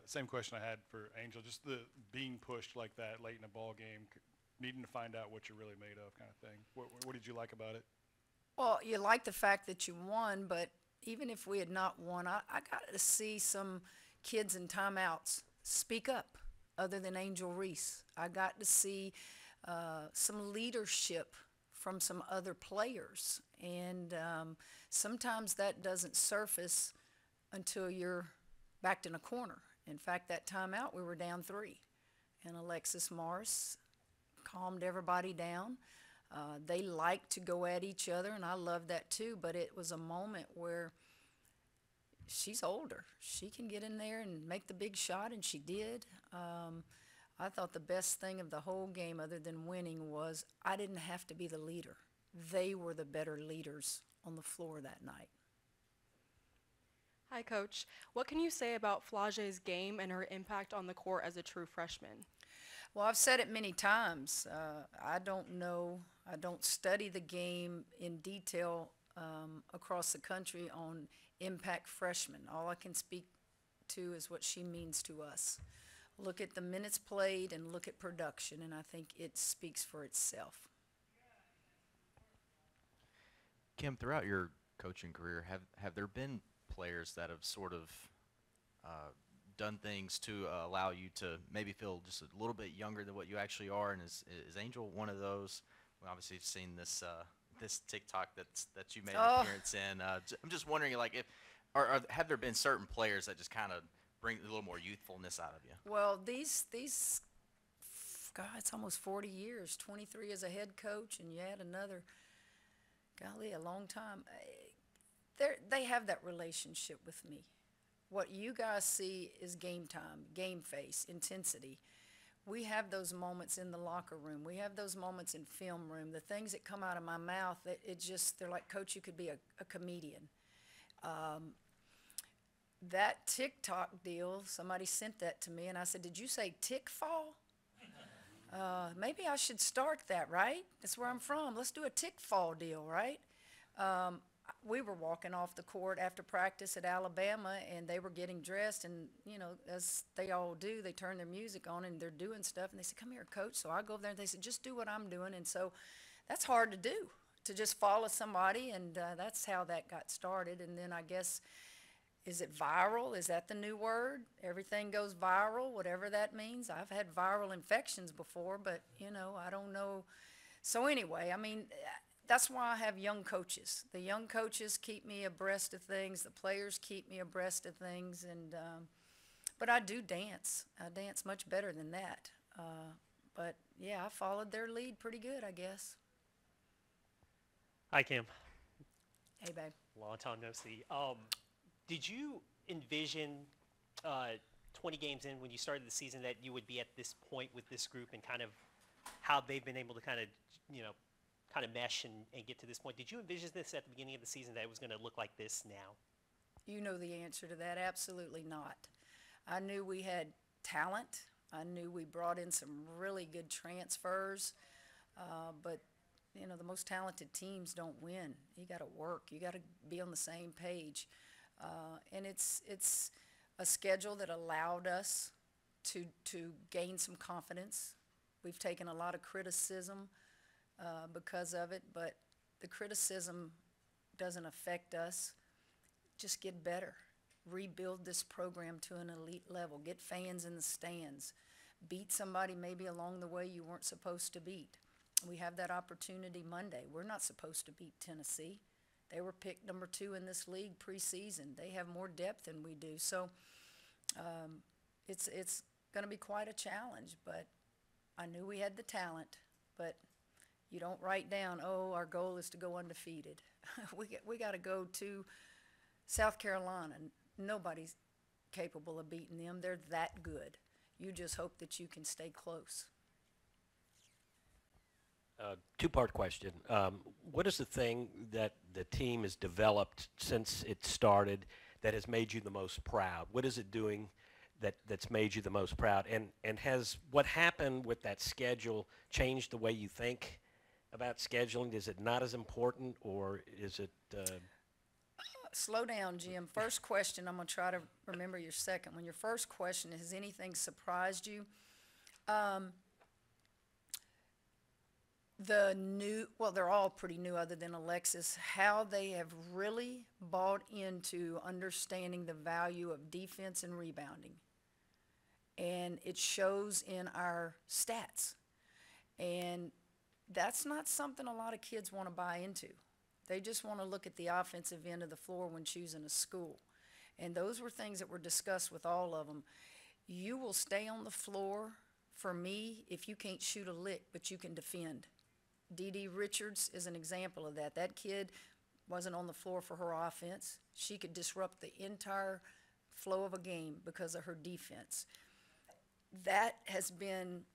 Same question I had for Angel, just the being pushed like that late in a ball game, needing to find out what you're really made of kind of thing. What did you like about it? Well, you like the fact that you won, but even if we had not won, I got to see some kids in timeouts speak up other than Angel Reese. I got to see some leadership from some other players. And sometimes that doesn't surface until you're backed in a corner. In fact, that timeout, we were down 3. And Alexis Morris calmed everybody down. They like to go at each other, and I love that too. But it was a moment where she's older. She can get in there and make the big shot, and she did. I thought the best thing of the whole game, other than winning, was I didn't have to be the leader. They were the better leaders on the floor that night. Hi, Coach. What can you say about Flage's game and her impact on the court as a true freshman? Well, I've said it many times. I don't know. I don't study the game in detail across the country on impact freshmen. All I can speak to is what she means to us. Look at the minutes played and look at production, and I think it speaks for itself. Kim, throughout your coaching career, have there been players that have sort of uh, done things to allow you to maybe feel just a little bit younger than what you actually are? And is Angel one of those? We obviously have seen this TikTok that you made an appearance in. I'm just wondering, like, if have there been certain players that just kind of bring a little more youthfulness out of you? Well, God, it's almost 40 years, 23 as a head coach, and you add another, golly, a long time. They have that relationship with me. What you guys see is game time, game face, intensity. We have those moments in the locker room. We have those moments in film room. The things that come out of my mouth, they're like, Coach, you could be a comedian. That TikTok deal, somebody sent that to me, and I said, did you say tick fall? Maybe I should start that, right? That's where I'm from. Let's do a tick fall deal, right? We were walking off the court after practice at Alabama, and they were getting dressed, and, you know, as they all do, they turn their music on, and they're doing stuff, and they said, come here, Coach. So I go over there, and they said, just do what I'm doing. And so that's hard to do, to just follow somebody, and that's how that got started. And then I guess, is it viral? Is that the new word? Everything goes viral, whatever that means. I've had viral infections before, but, you know, I don't know. So anyway, I mean, that's why I have young coaches. The young coaches keep me abreast of things. The players keep me abreast of things. And but I do dance. I dance much better than that. But, yeah, I followed their lead pretty good, I guess. Hi, Kim. Hey, babe. Long time no see. Did you envision 20 games in when you started the season that you would be at this point with this group and kind of how they've been able to kind of, you know, kind of mesh and get to this point? Did you envision this at the beginning of the season that it was going to look like this now? You know the answer to that. Absolutely not. I knew we had talent. I knew we brought in some really good transfers. But, you know, the most talented teams don't win. You got to work. You got to be on the same page. And it's a schedule that allowed us to gain some confidence. We've taken a lot of criticism because of it, but the criticism doesn't affect us. Just get better. Rebuild this program to an elite level. Get fans in the stands. Beat somebody maybe along the way you weren't supposed to beat. We have that opportunity Monday. We're not supposed to beat Tennessee. They were picked number 2 in this league preseason. They have more depth than we do. So it's going to be quite a challenge, but I knew we had the talent. But you don't write down, oh, our goal is to go undefeated. we got to go to South Carolina. Nobody's capable of beating them. They're that good. You just hope that you can stay close. Two-part question. What is the thing that the team has developed since it started that has made you the most proud? What is it doing that's made you the most proud? And has what happened with that schedule changed the way you think about scheduling? Is it not as important, or is it slow down, Jim. First question, I'm going to try to remember your second one. Your first question, has anything surprised you? Well, they're all pretty new other than Alexis, how they have really bought into understanding the value of defense and rebounding. And it shows in our stats. And that's not something a lot of kids want to buy into. They just want to look at the offensive end of the floor when choosing a school. And those were things that were discussed with all of them. You will stay on the floor, for me, if you can't shoot a lick, but you can defend. Dee Richards is an example of that. That kid wasn't on the floor for her offense. She could disrupt the entire flow of a game because of her defense. That has been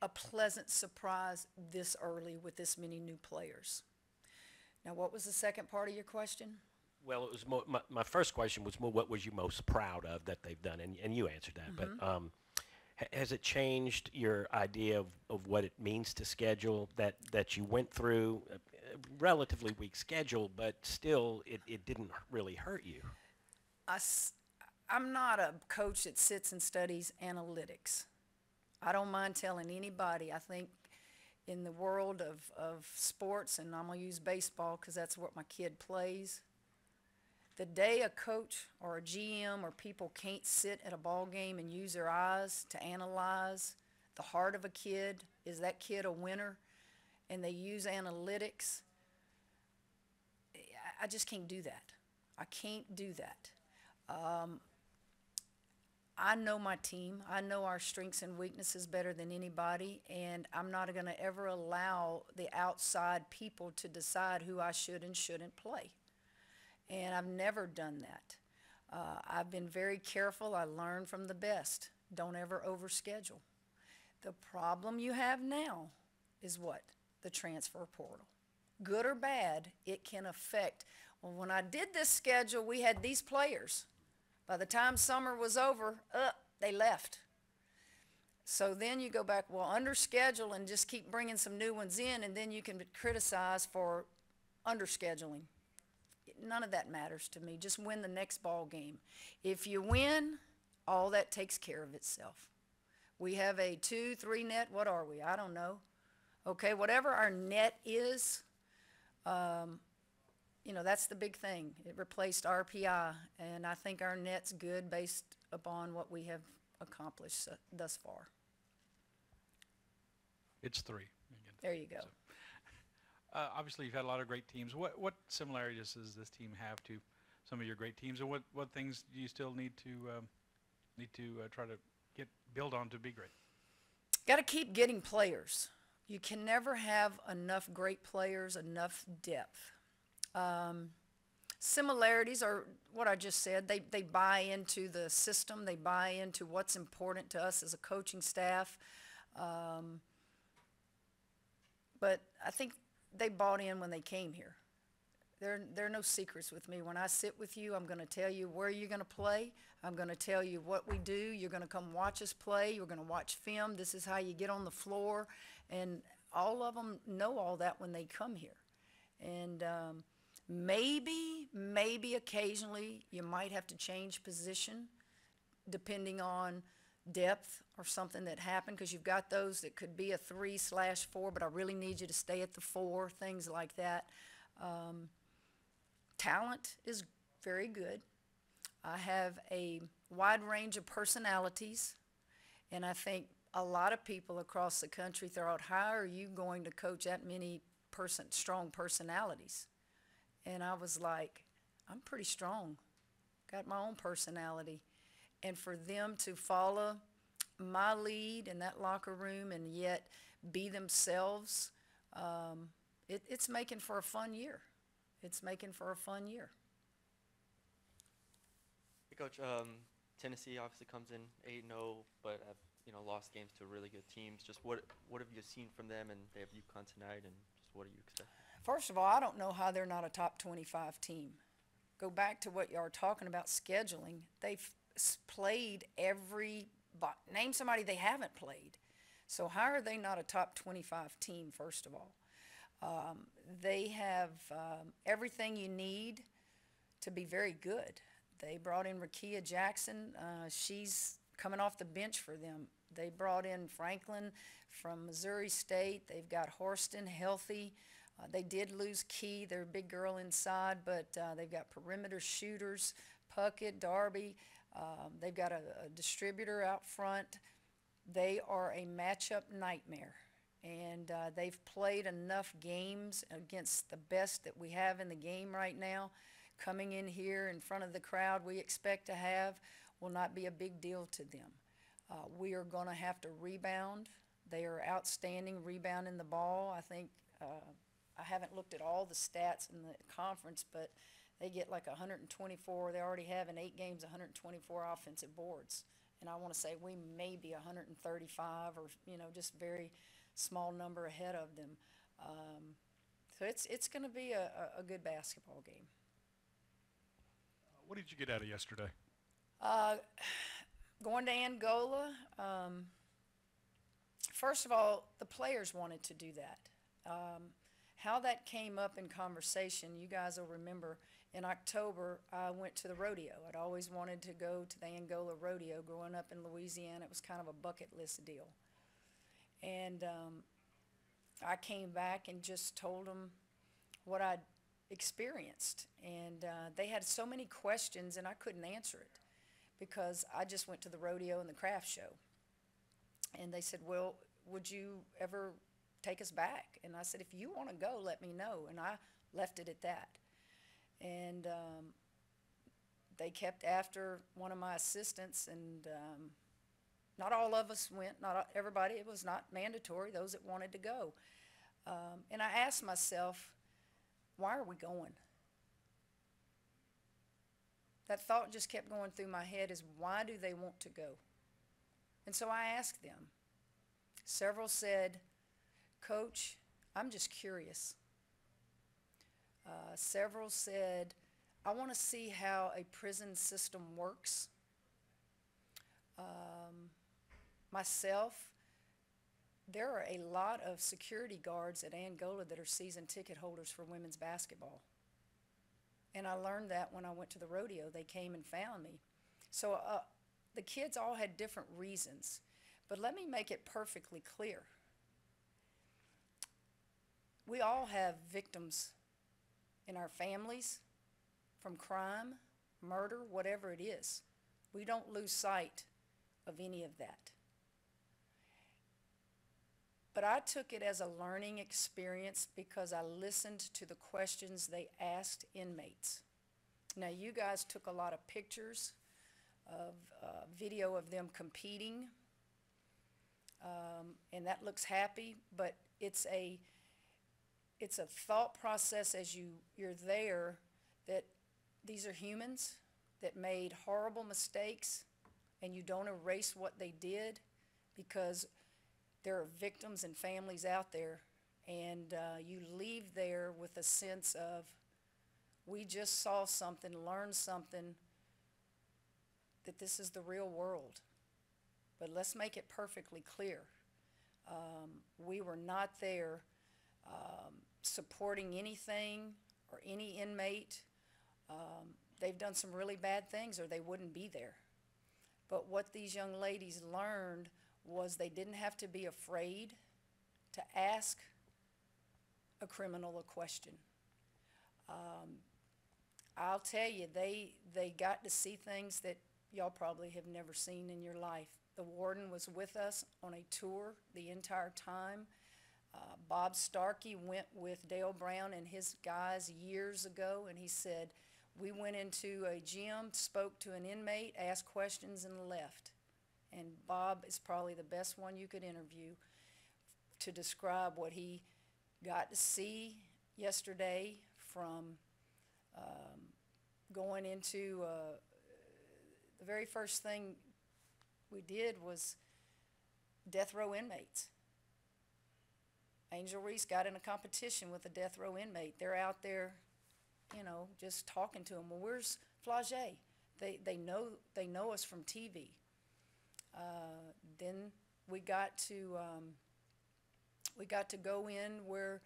a pleasant surprise this early with this many new players. Now, what was the second part of your question? Well, it was my first question was more, what was you most proud of that they've done, and you answered that. But has it changed your idea of what it means to schedule that you went through a relatively weak schedule, but still it didn't really hurt you? I'm not a coach that sits and studies analytics. I don't mind telling anybody. I think in the world of sports, and I'm going to use baseball because that's what my kid plays, the day a coach or a GM or people can't sit at a ball game and use their eyes to analyze the heart of a kid, is that kid a winner, and they use analytics, I just can't do that. I can't do that. I know my team. I know our strengths and weaknesses better than anybody, and I'm not going to ever allow the outside people to decide who I should and shouldn't play. And I've never done that. I've been very careful. I learned from the best. Don't ever overschedule. The problem you have now is what? The transfer portal. Good or bad, it can affect. Well, when I did this schedule, we had these players. By the time summer was over, they left. So then you go back, well, under schedule and just keep bringing some new ones in, and then you can be criticized for under scheduling. None of that matters to me. Just win the next ball game. If you win, all that takes care of itself. We have a 2-3 net. What are we? I don't know. Okay, whatever our net is, you know, that's the big thing. It replaced RPI, and I think our net's good based upon what we have accomplished thus far. It's 3. There you go. So, obviously, you've had a lot of great teams. What similarities does this team have to some of your great teams, and what things do you still need to try to build on to be great? Got to keep getting players. You can never have enough great players, enough depth. Similarities are what I just said. They buy into the system. They buy into what's important to us as a coaching staff. But I think they bought in when they came here. There are no secrets with me. When I sit with you, I'm going to tell you where you're going to play. I'm going to tell you what we do. You're going to come watch us play. You're going to watch film. This is how you get on the floor. And all of them know all that when they come here. And maybe occasionally you might have to change position depending on depth or something that happened, because you've got those that could be a 3/4, but I really need you to stay at the 4, things like that. Talent is very good. I have a wide range of personalities, and I think a lot of people across the country thought, how are you going to coach that many strong personalities? And I was like, I'm pretty strong, got my own personality. And for them to follow my lead in that locker room and yet be themselves, it's making for a fun year. It's making for a fun year. Hey, Coach, Tennessee obviously comes in 8-0, but have lost games to really good teams. Just what have you seen from them? And they have UConn tonight, and just what do you expect? First of all, I don't know how they're not a top 25 team. Go back to what you are talking about scheduling. They've played name somebody they haven't played. So how are they not a top 25 team, first of all? They have everything you need to be very good. They brought in Rakia Jackson. She's coming off the bench for them. They brought in Franklin from Missouri State. They've got Horston healthy. They did lose Key, their big girl inside, but they've got perimeter shooters, Puckett, Darby. They've got a distributor out front. They are a matchup nightmare, and they've played enough games against the best that we have in the game right now. Coming in here in front of the crowd we expect to have will not be a big deal to them. We are going to have to rebound. They are outstanding rebounding the ball. I think I haven't looked at all the stats in the conference, but they get like 124. They already have in 8 games 124 offensive boards. And I want to say we may be 135 or, just very small number ahead of them. So it's going to be a good basketball game. What did you get out of yesterday? Going to Angola, first of all, the players wanted to do that. How that came up in conversation, you guys will remember, in October, I went to the rodeo. I'd always wanted to go to the Angola rodeo. Growing up in Louisiana, it was kind of a bucket list deal. And I came back and just told them what I'd experienced. And they had so many questions, and I couldn't answer it because I just went to the rodeo and the craft show. And they said, well, would you ever take us back? And I said, if you want to go, let me know. And I left it at that. And they kept after one of my assistants, and not all of us went, not everybody. It was not mandatory, those that wanted to go. And I asked myself, why are we going? That thought just kept going through my head, is why do they want to go? And so I asked them. Several said, Coach, I'm just curious. Several said, I want to see how a prison system works. Myself, there are a lot of security guards at Angola that are season ticket holders for women's basketball. And I learned that when I went to the rodeo. They came and found me. So the kids all had different reasons. But let me make it perfectly clear. We all have victims in our families from crime, murder, whatever it is. We don't lose sight of any of that. But I took it as a learning experience because I listened to the questions they asked inmates. Now, you guys took a lot of pictures of video of them competing, and that looks happy, but it's a thought process as you're there that these are humans that made horrible mistakes, and you don't erase what they did because there are victims and families out there, and you leave there with a sense of, we just saw something, learned something, that this is the real world. But let's make it perfectly clear. We were not there supporting anything or any inmate. They've done some really bad things or they wouldn't be there. But what these young ladies learned was they didn't have to be afraid to ask a criminal a question. I'll tell you, they got to see things that y'all probably have never seen in your life. The warden was with us on a tour the entire time. Bob Starkey went with Dale Brown and his guys years ago, and he said, we went into a gym, spoke to an inmate, asked questions, and left. And Bob is probably the best one you could interview to describe what he got to see yesterday from going into the very first thing we did was death row inmates. Angel Reese got in a competition with a death row inmate. They're out there, just talking to him. Well, where's Flagey? They know us from TV. Then we got to go in where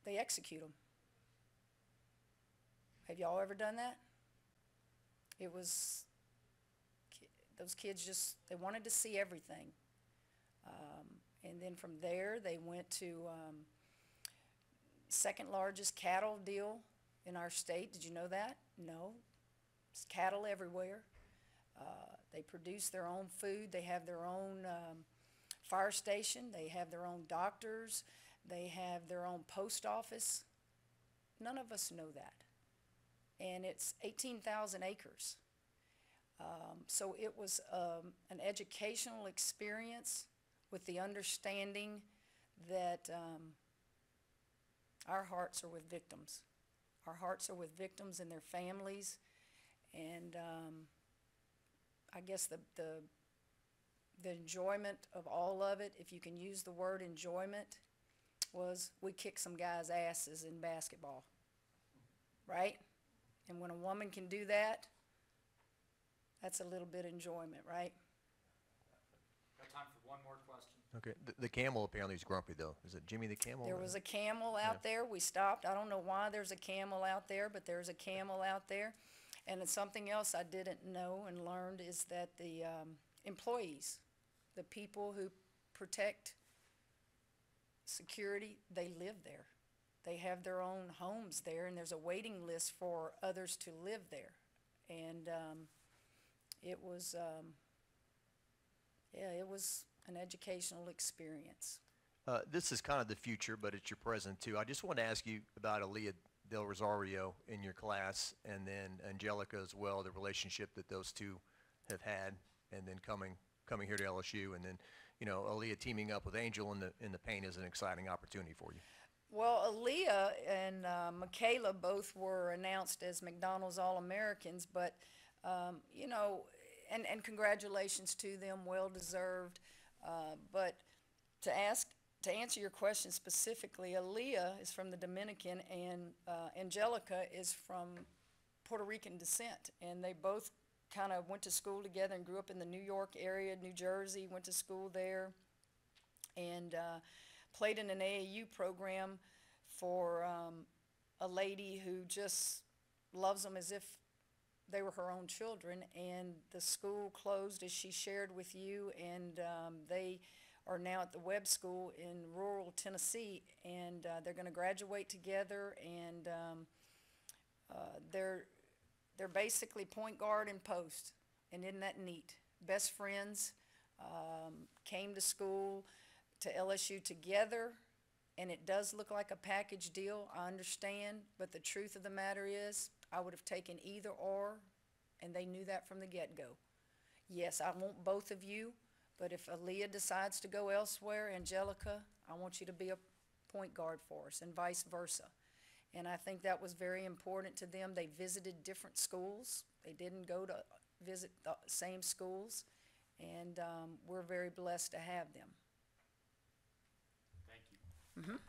they execute them. Have y'all ever done that? It was, those kids just, they wanted to see everything. And then from there, they went to second largest cattle deal in our state. Did you know that? No. It's cattle everywhere. They produce their own food. They have their own fire station. They have their own doctors. They have their own post office. None of us know that. And it's 18,000 acres. So it was an educational experience with the understanding that our hearts are with victims. Our hearts are with victims and their families. And I guess the enjoyment of all of it, if you can use the word enjoyment, was we kicked some guys' asses in basketball, right? And when a woman can do that, that's a little bit of enjoyment, right? Got time for one more question. Okay. The camel apparently is grumpy, though. Is it Jimmy the camel? There was a camel out there. We stopped. I don't know why there's a camel out there, but there's a camel out there. And it's something else I didn't know and learned is that the employees, the people who protect security, they live there. They have their own homes there, and there's a waiting list for others to live there. And it was, yeah, it was an educational experience. This is kind of the future, but it's your present, too. I just want to ask you about Aaliyah Del Rosario in your class, and then Angelica as well, the relationship that those two have had, and then coming here to LSU, and then, you know, Aaliyah teaming up with Angel in the paint is an exciting opportunity for you. Well, Aaliyah and Michaela both were announced as McDonald's All-Americans, but, you know, and congratulations to them, well-deserved. But to answer your question specifically, Aaliyah is from the Dominican, and Angelica is from Puerto Rican descent, and they both kind of went to school together and grew up in the New York area, New Jersey, went to school there, and played in an AAU program for a lady who just loves them as if they were her own children. And the school closed, as she shared with you, and they are now at the Webb School in rural Tennessee, and they're going to graduate together, and they're basically point guard and post, and isn't that neat? Best friends, came to school, to LSU together, and it does look like a package deal, I understand, but the truth of the matter is I would have taken either or, and they knew that from the get-go. Yes, I want both of you, but if Aaliyah decides to go elsewhere, Angelica, I want you to be a point guard for us, and vice versa. And I think that was very important to them. They visited different schools. They didn't go to visit the same schools, and we're very blessed to have them. Thank you.